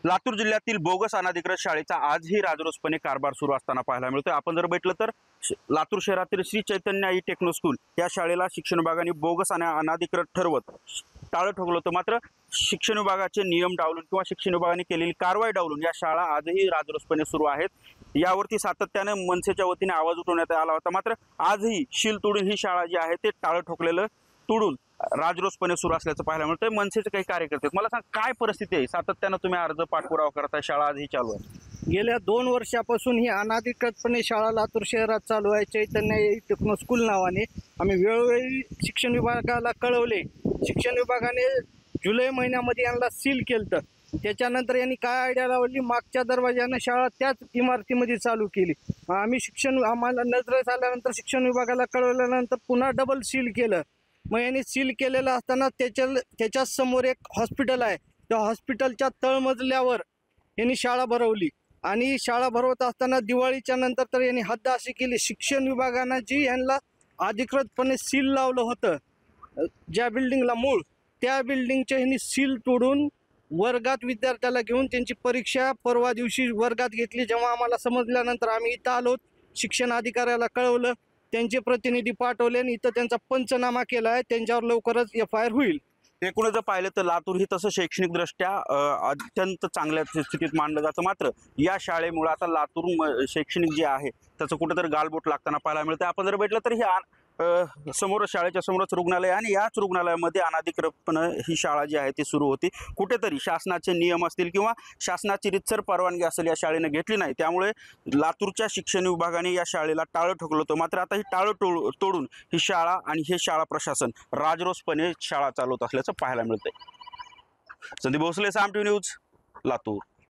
लातूर जिल्ह्यातील बोगस अनधिकृत शाळेचा आजही राजरोसपणे कारभार सुरू असताना पाहायला मिळतोय। आपण जर बघितलं तर लातूर शहरातील श्री चैतन्य आई टेक्नो स्कूल या शाळेला शिक्षण विभागाने बोगस आणि अनधिकृत ठरवत टाळं ठोकलं होतं। मात्र शिक्षण विभागाचे नियम डावलून किंवा शिक्षण विभागाने केलेली कारवाई डावलून या शाळा आजही राजरोसपणे सुरू आहेत। यावरती सातत्याने मनसेच्या वतीने आवाज उठवण्यात आला होता। मात्र आजही शील तोडून ही शाळा जी आहे ते टाळं ठोकलेलं तोडून राजरोसपणे सुरू असल्याचं पाहायला मिळतंय। मनसेचे काही कार्यकर्ते, मला सांग काय परिस्थिती आहे? सातत्यानं तुम्ही अर्ज पाठपुरावा करताय, शाळा आजही चालू आहे। गेल्या 2 वर्षापासून ही अनाधिकृतपणे शाळा लातूर शहरात चालू आहे। चैतन्य टेक्नो स्कूल नावाने आम्ही वेळोवेळी शिक्षण विभागाला कळवले। शिक्षण विभागाने जुलै महिन्यामध्ये यांना सील केलं। त्याच्यानंतर यांनी काय आयडिया लावली, मागच्या दरवाजानं शाळा त्याच इमारतीमध्ये चालू केली। आम्ही आम्हाला नजरेस आल्यानंतर शिक्षण विभागाला कळवल्यानंतर पुन्हा डबल सील केलं। मग यांनी सील केलेलं असताना त्याच्या समोर एक हॉस्पिटल आहे, त्या हॉस्पिटलच्या तळमजल्यावर यांनी शाळा भरवली। आणि शाळा भरवत असताना दिवाळीच्या नंतर तर यांनी हद्द अशी केली, शिक्षण विभागानं जी यांना अधिकृतपणे सील लावलं होतं ज्या बिल्डिंगला मूळ, त्या बिल्डिंगच्या यांनी सील तोडून वर्गात विद्यार्थ्याला घेऊन त्यांची परीक्षा परवा दिवशी वर्गात घेतली। जेव्हा आम्हाला समजल्यानंतर आम्ही इथं आलो, शिक्षण अधिकाऱ्याला कळवलं, त्यांचे प्रतिनिधी पाठवले आणि इथं त्यांचा पंचनामा केला आहे। त्यांच्यावर लवकरच FIR होईल। एकूणच जर पाहिलं तर लातूर ही तसं शैक्षणिकदृष्ट्या अत्यंत चांगल्या स्थितीत मानलं जातं। मात्र या शाळेमुळे आता लातूर शैक्षणिक जे आहे त्याचं कुठेतरी गालबोट लागताना पाहायला मिळतं। आपण जर भेटलं तर समोर शाळेच्या समोरच रुग्णालय आणि याच रुग्णालयामध्ये अनाधिकृतपणे ही शाळा जी आहे ती सुरू होती। कुठेतरी शासनाचे नियम असतील किंवा शासनाची रितसर परवानगी असेल या शाळेने घेतली नाही, त्यामुळे लातूरच्या शिक्षण विभागाने या शाळेला टाळं ठोकलं होतं। मात्र आता ही टाळं तोडून ही शाळा आणि हे शाळा प्रशासन राजरोसपणे शाळा चालवत असल्याचं पाहायला मिळतंय। संदीप भोसले, साम टीव्ही न्यूज, लातूर।